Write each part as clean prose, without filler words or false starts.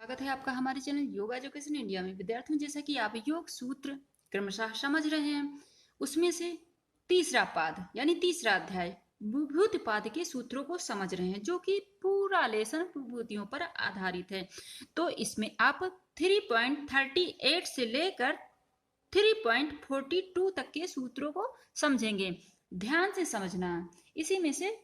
स्वागत है आपका हमारे चैनल योग एजुकेशन इंडिया में। विद्यार्थियों, जैसा कि आप योग सूत्र क्रमशः समझ रहे हैं, उसमें से तीसरा पाद यानी तीसरा अध्याय विभूति पाद के सूत्रों को समझ रहे हैं, जो कि पूरा लेसन विभूतियों पर आधारित है। तो इसमें आप 3.38 से लेकर 3.42 तक के सूत्रों को समझेंगे। ध्यान से समझना, इसी में से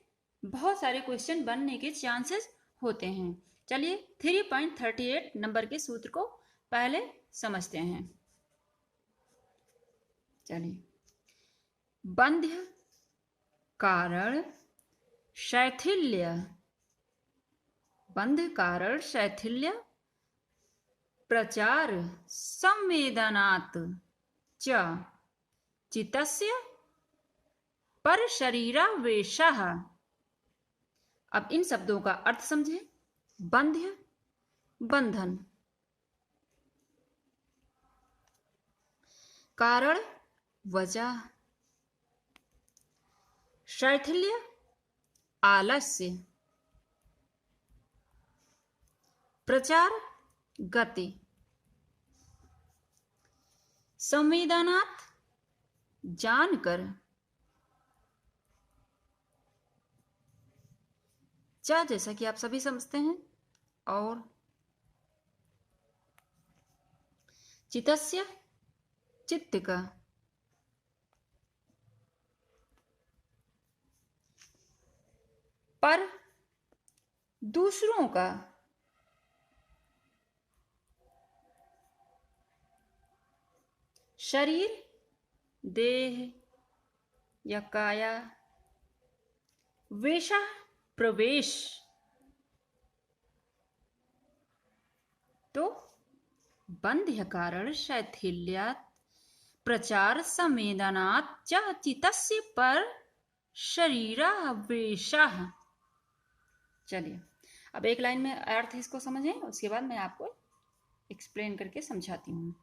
बहुत सारे क्वेश्चन बनने के चांसेस होते हैं। चलिए 3.38 नंबर के सूत्र को पहले समझते हैं। चलिए, बंध्य कारण शैथिल्य, बंध कारण शैथिल्य प्रचार संवेदनात् च चित्तस्य पर शरीरावेशः। अब इन शब्दों का अर्थ समझें। बंध्य बंधन, कारण वजह, शैथिल्य आलस्य, प्रचार गति, संवेदनात् जानकर, चा जैसा कि आप सभी समझते हैं, और चित्तस्य चित्त का, पर दूसरों का, शरीर देह या काया, वेशा प्रवेश। तो बंध्य कारण शैथिल्यात् प्रचार संवेदनात् च चित्तस्य पर शरीरावेशः। चलिए, अब एक लाइन में अर्थ इसको समझें, उसके बाद मैं आपको एक्सप्लेन करके समझाती हूँ।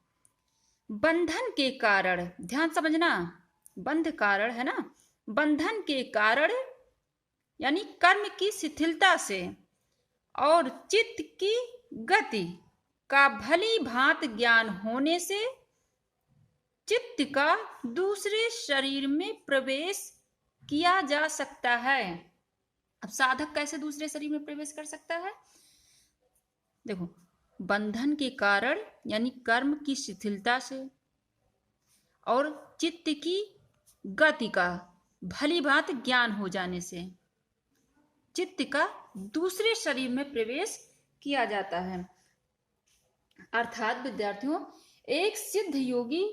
बंधन के कारण, ध्यान समझना, बंध कारण है ना, बंधन के कारण यानी कर्म की शिथिलता से और चित्त की गति का भली भांति ज्ञान होने से चित्त का दूसरे शरीर में प्रवेश किया जा सकता है। अब साधक कैसे दूसरे शरीर में प्रवेश कर सकता है? देखो, बंधन के कारण यानी कर्म की शिथिलता से और चित्त की गति का भली भांति ज्ञान हो जाने से चित्त का दूसरे शरीर में प्रवेश किया जाता है। अर्थात विद्यार्थियों, एक सिद्ध योगी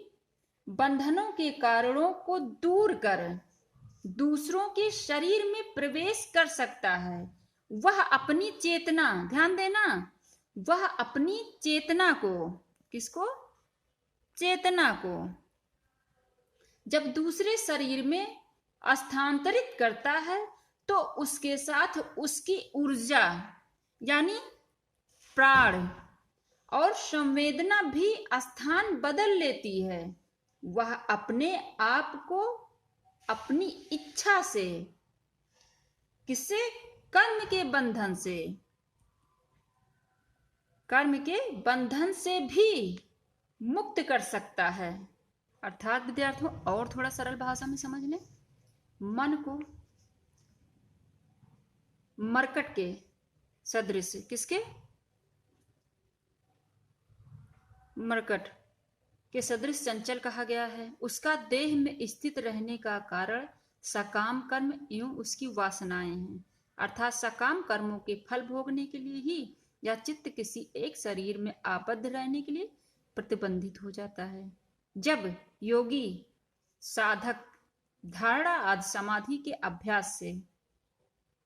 बंधनों के कारणों को दूर कर दूसरों के शरीर में प्रवेश कर सकता है। वह अपनी चेतना, ध्यान देना, वह अपनी चेतना को, किसको? चेतना को जब दूसरे शरीर में स्थानांतरित करता है तो उसके साथ उसकी ऊर्जा यानी प्राण और संवेदना भी स्थान बदल लेती है। वह अपने आप को अपनी इच्छा से, किससे? कर्म के बंधन से, कर्म के बंधन से भी मुक्त कर सकता है। अर्थात विद्यार्थियों, और थोड़ा सरल भाषा में समझ लें, मन को मरकट के सदृश, किसके? मरकट के सदृश चंचल कहा गया है। उसका देह में स्थित रहने का कारण सकाम कर्म एवं उसकी वासनाएं हैं। अर्थात सकाम कर्मों के फल भोगने के लिए ही यह चित्त किसी एक शरीर में आबद्ध रहने के लिए प्रतिबंधित हो जाता है। जब योगी साधक धारणा आदि समाधि के अभ्यास से,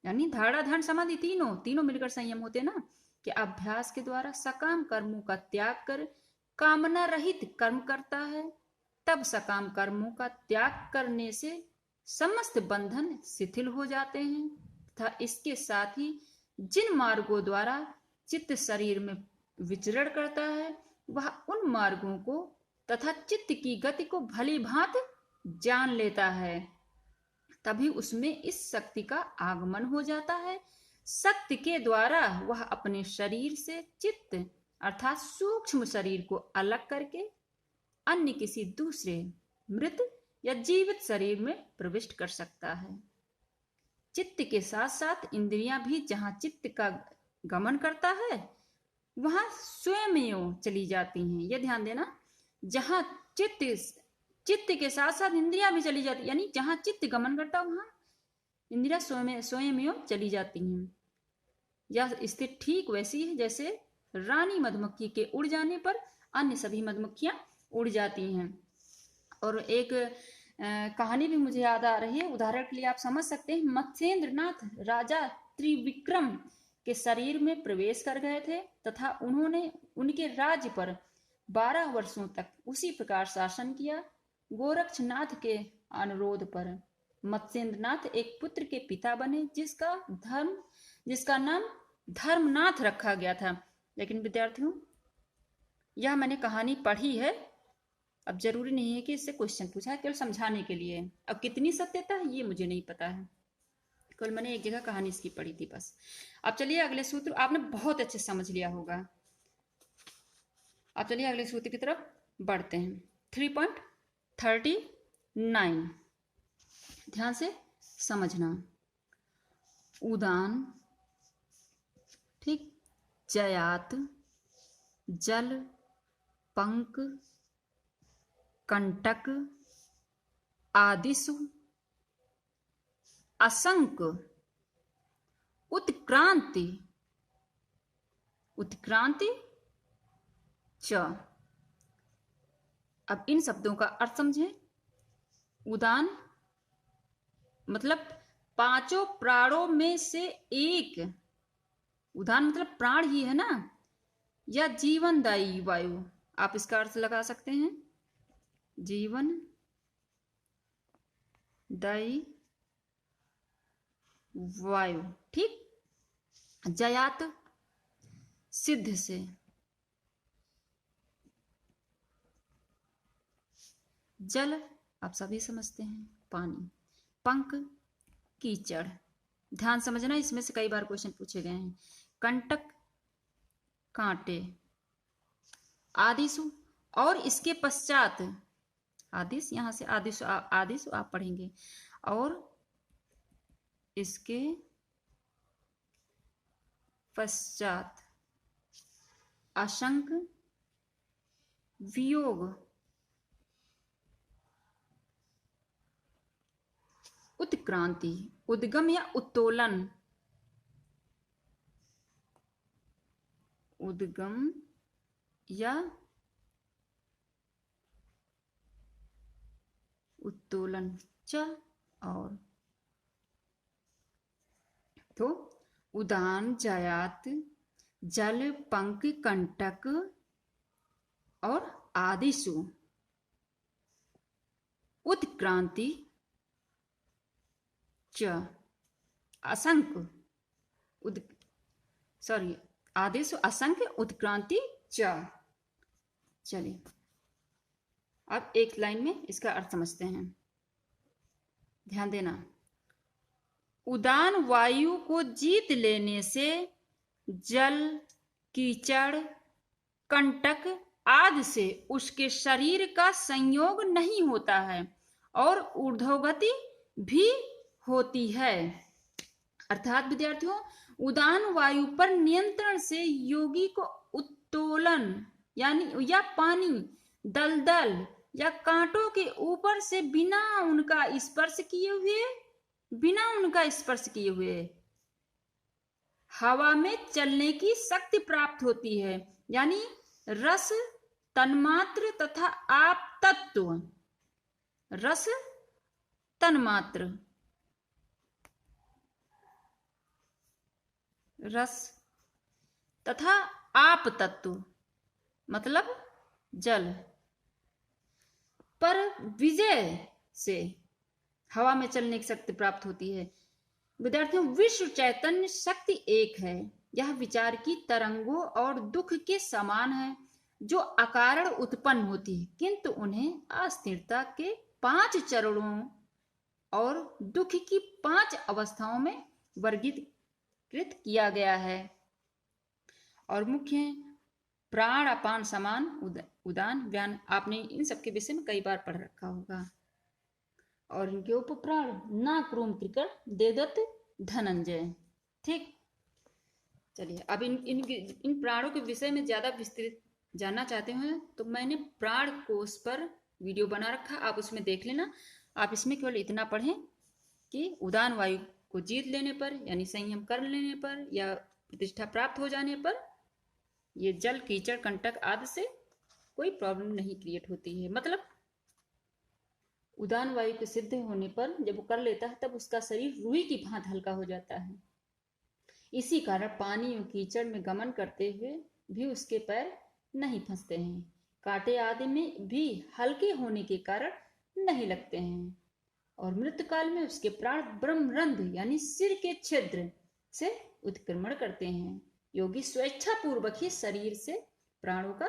यानी धारणा ध्यान समाधि तीनों मिलकर संयम होते हैं ना, कि अभ्यास के द्वारा सकाम कर्मों का त्याग कर कामना रहित कर्म करता है, तब सकाम कर्मों का त्याग करने से समस्त बंधन शिथिल हो जाते हैं तथा इसके साथ ही जिन मार्गों द्वारा चित्त शरीर में विचरण करता है वह उन मार्गों को तथा चित्त की गति को भली भांति जान लेता है। तभी उसमें इस शक्ति का आगमन हो जाता है। शक्ति के द्वारा वह अपने शरीर से चित्त अर्थात सूक्ष्म शरीर को अलग करके अन्य किसी दूसरे मृत या जीवित शरीर में प्रविष्ट कर सकता है। चित्त के साथ साथ इंद्रियां भी जहां चित्त का गमन करता है वहां स्वयं चली जाती हैं। यह ध्यान देना, जहां चित्त के साथ साथ इंद्रियां भी चली जाती, यानी जहां चित्त गमन करता है वहां इंद्रियां स्वयं चली जाती हैं। यह स्थिति ठीक वैसी है जैसे रानी मधुमक्खी के उड़ जाने पर अन्य सभी मधुमक्खियां उड़ जाती हैं। और एक कहानी भी मुझे याद आ रही है, उदाहरण के लिए आप समझ सकते हैं। मत्स्येंद्रनाथ राजा त्रिविक्रम के शरीर में प्रवेश कर गए थे तथा उन्होंने उनके राज्य पर 12 वर्षों तक उसी प्रकार शासन किया। गोरक्षनाथ के अनुरोध पर मत्स्येंद्रनाथ एक पुत्र के पिता बने जिसका नाम धर्मनाथ रखा गया था। लेकिन विद्यार्थियों, यह मैंने कहानी पढ़ी है, अब जरूरी नहीं है कि इससे क्वेश्चन पूछा है, केवल समझाने के लिए। अब कितनी सत्यता है ये मुझे नहीं पता है, कल मैंने एक जगह कहानी इसकी पढ़ी थी बस। अब चलिए अगले सूत्र, आपने बहुत अच्छे समझ लिया होगा। अब चलिए अगले सूत्र की तरफ बढ़ते हैं। 3.39 ध्यान से समझना। उदान, ठीक, जयात, जल, पंक, कंटक, आदिशु, असंक, उत्क्रांति, च। अब इन शब्दों का अर्थ समझें। उदान मतलब पांचों प्राणों में से एक, उदान मतलब प्राण ही है ना, या जीवनदायी वायु, आप इसका अर्थ लगा सकते हैं, जीवन दायी वायु, ठीक। जयात सिद्ध से, जल आप सभी समझते हैं पानी, पंख कीचड़, ध्यान समझना, इसमें से कई बार क्वेश्चन पूछे गए हैं। कंटक कांटे, आदिशु, और इसके पश्चात आदिश, यहां से आदिश आप पढ़ेंगे, और इसके पश्चात असंक, वियोग, उत्क्रांति, उद्गम या उत्तोलन, उद्गम या उत्तोलन, च। और तो उदान, जयात, जल, पंख, कंटक और आदिशु, उत्क्रांति, च, असंक, आदिशु, असंख्य, उत्क्रांति, च। चलिए अब एक लाइन में इसका अर्थ समझते हैं, ध्यान देना। उदान वायु को जीत लेने से जल, कीचड़, कंटक आदि से उसके शरीर का संयोग नहीं होता है और ऊर्ध्वगति भी होती है। अर्थात विद्यार्थियों, उदान वायु पर नियंत्रण से योगी को उत्तोलन यानी या पानी, दलदल या कांटों के ऊपर से बिना उनका स्पर्श किए हुए हवा में चलने की शक्ति प्राप्त होती है। यानी रस, तन्मात्र तथा आप तत्व, रस, तन्मात्र, रस तथा आप तत्व मतलब जल पर विजय से हवा में चलने की शक्ति प्राप्त होती है। विद्यार्थियों, विश्व चैतन्य शक्ति एक है। यह विचार की तरंगों और दुख के समान है जो अकारण उत्पन्न होती है, किंतु उन्हें अस्थिरता के 5 चरणों और दुख की 5 अवस्थाओं में वर्गीकृत किया गया है। और मुख्य प्राण अपान समान उदान व्यान, आपने इन सब के विषय में कई बार पढ़ रखा होगा। और इनके उपप्राण ना क्रूम कृकर देदत्त धनंजय। ठीक, चलिए अब इन प्राणों के विषय में ज्यादा विस्तृत जानना चाहते हैं तो मैंने प्राण कोश पर वीडियो बना रखा, आप उसमें देख लेना। आप इसमें केवल इतना पढ़ें कि उदान वायु को जीत लेने पर यानी संयम कर लेने पर या प्रतिष्ठा प्राप्त हो जाने पर ये जल कीचड़ कंटक आदि से कोई प्रॉब्लम नहीं क्रिएट होती है। मतलब उदान वायु के सिद्ध होने पर जब वो कर लेता है तब उसका शरीर रुई की भांति हल्का हो जाता है। इसी कारण पानी और कीचड़ में गमन करते हुए भी उसके पैर नहीं फंसते हैं, कांटे आदि में भी हल्के होने के कारण नहीं लगते हैं, और मृत्यु काल में उसके प्राण ब्रह्मरंध्र यानी सिर के छिद्र से उत्क्रमण करते हैं। योगी स्वेच्छा पूर्वक ही शरीर से प्राणों का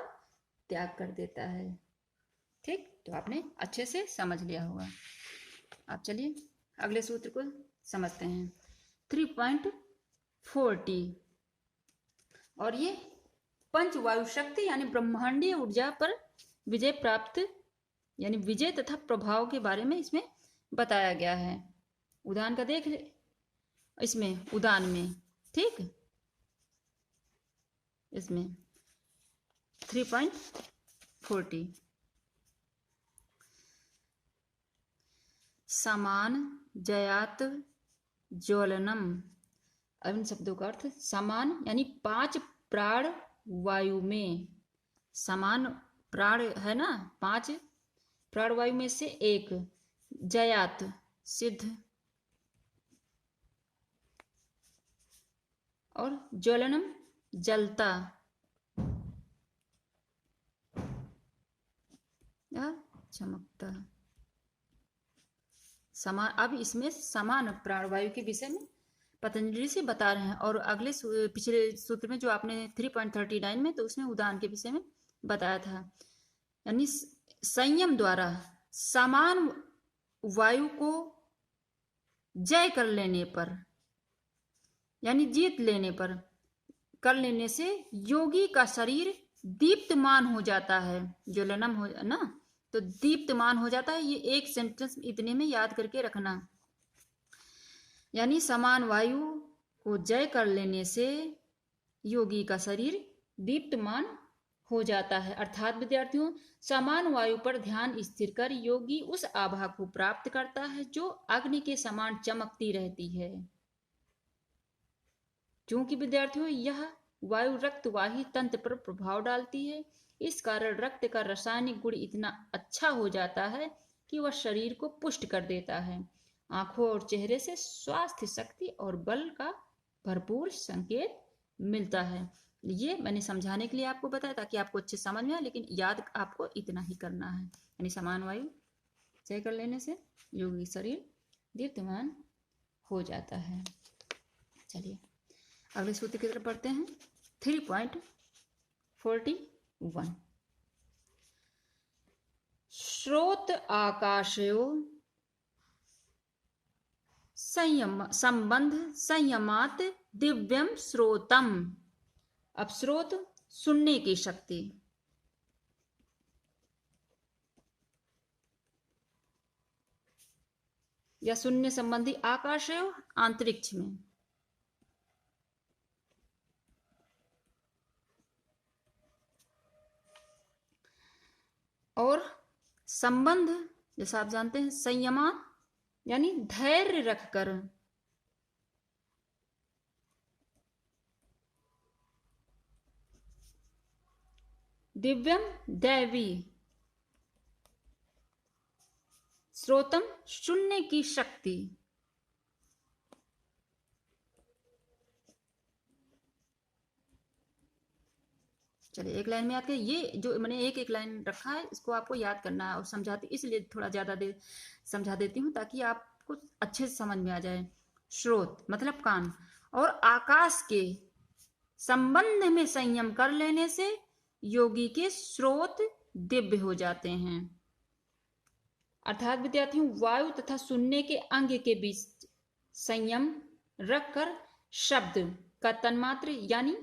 त्याग कर देता है। ठीक, तो आपने अच्छे से समझ लिया होगा। अब चलिए अगले सूत्र को समझते हैं। 3.40 और ये पंच वायु शक्ति यानी ब्रह्मांडीय ऊर्जा पर विजय प्राप्त यानी विजय तथा प्रभाव के बारे में इसमें बताया गया है। उदान का देख इसमें उदान में, ठीक, इसमें 3.40 समान जयात ज्वलनम। अब इन शब्दों का अर्थ, समान यानी 5 प्राण वायु में, समान प्राण है ना, 5 प्राण वायु में से एक, जयात सिद्ध, और ज्वलनम जलता या चमकता। समान, अब इसमें समान प्राणवायु के विषय में पतंजलि से बता रहे हैं। और अगले पिछले सूत्र में जो आपने 3.39 में, तो उसमें उदान के विषय में बताया था, यानी संयम द्वारा समान वायु को जय कर लेने पर यानी जीत लेने पर, कर लेने से योगी का शरीर दीप्तमान हो जाता है। ज्वलनम हो ना, तो दीप्तमान हो जाता है। ये एक सेंटेंस इतने में याद करके रखना, यानी समान वायु को जय कर लेने से योगी का शरीर दीप्तमान हो जाता है। अर्थात विद्यार्थियों, समान वायु पर ध्यान स्थिर कर योगी उस आभा को प्राप्त करता है जो अग्नि के समान चमकती रहती है। क्योंकि विद्यार्थियों यह वायु रक्तवाही तंत्र पर प्रभाव डालती है, इस कारण रक्त का रासायनिक गुण इतना अच्छा हो जाता है कि वह शरीर को पुष्ट कर देता है। आंखों और चेहरे से स्वास्थ्य, शक्ति और बल का भरपूर संकेत मिलता है। ये मैंने समझाने के लिए आपको बताया ताकि आपको अच्छे समझ में आए, लेकिन याद आपको इतना ही करना है। यानी समान वायु जय कर लेने से योगी शरीर दीप्तमान हो जाता है। चलिए अगले सूत्र की तरफ बढ़ते हैं। 3.41 श्रोत आकाशयो संयम संबंध संयमात दिव्यम श्रोतम। अब श्रोत सुनने की शक्ति, या सुनने संबंधी आकाशयो अंतरिक्ष में, और संबंध जैसा आप जानते हैं संयमा यानी धैर्य रखकर, दिव्यम दैवी, श्रोतम सुनने की शक्ति। चलिए एक लाइन में याद करें। ये जो मैंने एक एक लाइन रखा है इसको आपको याद करना है, और समझाती इसलिए थोड़ा ज्यादा देर समझा देती हूँ ताकि आपको अच्छे से समझ में आ जाए। श्रोत मतलब कान, और आकाश के संबंध में संयम कर लेने से योगी के श्रोत दिव्य हो जाते हैं। अर्थात विद्यार्थियों, वायु तथा सुनने के अंग के बीच संयम रखकर शब्द का तन्मात्र यानी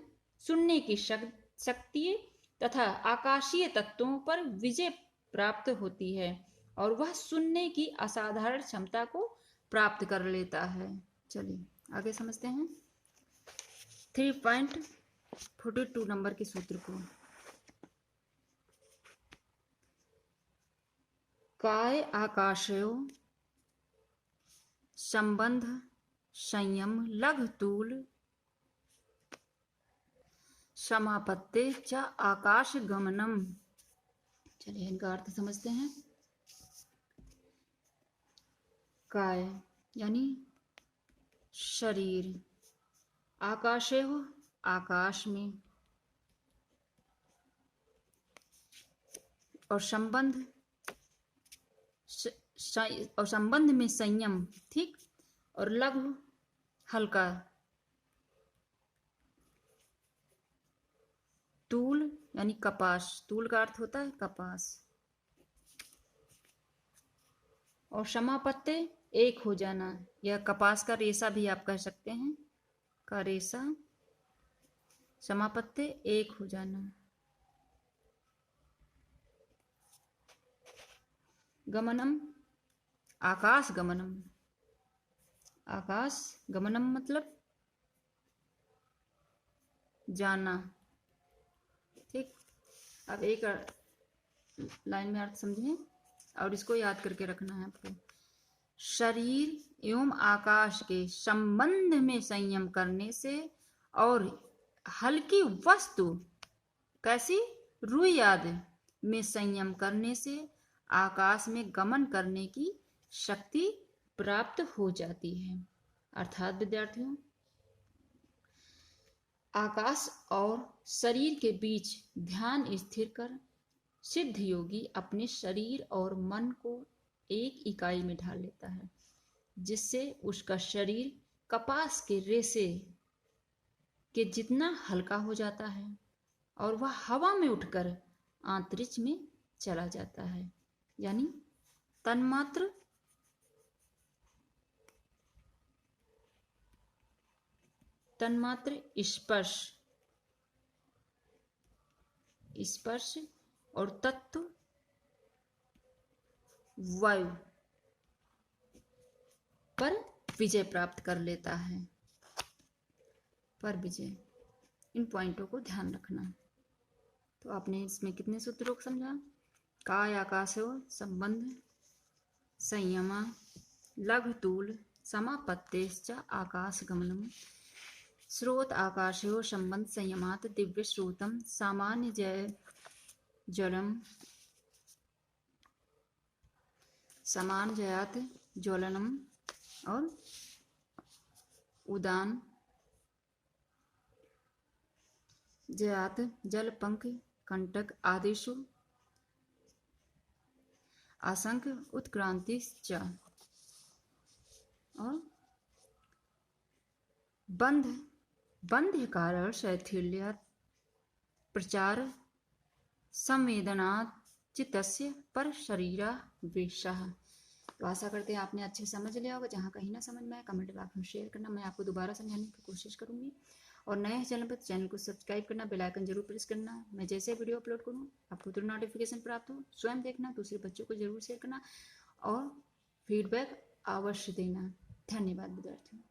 सुनने की शक्ति तथा आकाशीय तत्वों पर विजय प्राप्त होती है और वह सुनने की असाधारण क्षमता को प्राप्त कर लेता है। चलिए आगे समझते हैं 3.42 नंबर के सूत्र को। काय आकाशयो संबंध संयम लघु तूल समापत्ते च आकाश गमनम। चलिए इनका अर्थ समझते हैं। काय यानी शरीर, आकाशे हो आकाश में, और संबंध और संबंध में संयम, ठीक, और लघु हल्का, तूल यानी कपास, तूल का अर्थ होता है कपास, और समापत्ते एक हो जाना, यह कपास का रेशा भी आप कह सकते हैं, का रेशा, समापत्ते एक हो जाना। गमनम आकाश गमनम, आकाश गमनम मतलब जाना, ठीक। अब एक लाइन में अर्थ समझिए और इसको याद करके रखना है आपको। शरीर एवं आकाश के संबंध में संयम करने से और हल्की वस्तु कैसी रुई आदि में संयम करने से आकाश में गमन करने की शक्ति प्राप्त हो जाती है। अर्थात विद्यार्थियों, आकाश और शरीर के बीच ध्यान स्थिर कर सिद्ध योगी अपने शरीर और मन को एक इकाई में ढाल लेता है, जिससे उसका शरीर कपास के रेशे के जितना हल्का हो जाता है और वह हवा में उठकर अंतरिक्ष में चला जाता है। यानी तन्मात्र स्पर्श और तत्व वायु पर विजय प्राप्त कर लेता है। पर विजय, इन पॉइंटों को ध्यान रखना। तो आपने इसमें कितने सूत्रों को समझा? काय आकाशो संबंध संयमा लघु तूल समापत्तेश्च आकाश गमनम स्रोत आकाशयो संबंध संयमात दिव्य श्रोतम सामान्य जय ज्वलम समान जयात ज्वलनम और उदान जयात जल पंख कंटक आदिषु आशंक उत्क्रांति च और बंध्य कारण शैथिल्य प्रचार संवेदना चित्तस्य पर शरीरा वेशः। तो आशा करते हैं आपने अच्छे समझ लिया होगा। जहाँ कहीं ना समझ में आए कमेंट बॉक्स में शेयर करना, मैं आपको दोबारा समझाने की कोशिश करूँगी। और नए चैनल पर चैनल को सब्सक्राइब करना, बेल आइकन जरूर प्रेस करना। मैं जैसे वीडियो अपलोड करूँ आपको तुरंत नोटिफिकेशन प्राप्त हो। स्वयं देखना, दूसरे बच्चों को जरूर शेयर करना और फीडबैक अवश्य देना। धन्यवाद विद्यार्थियों।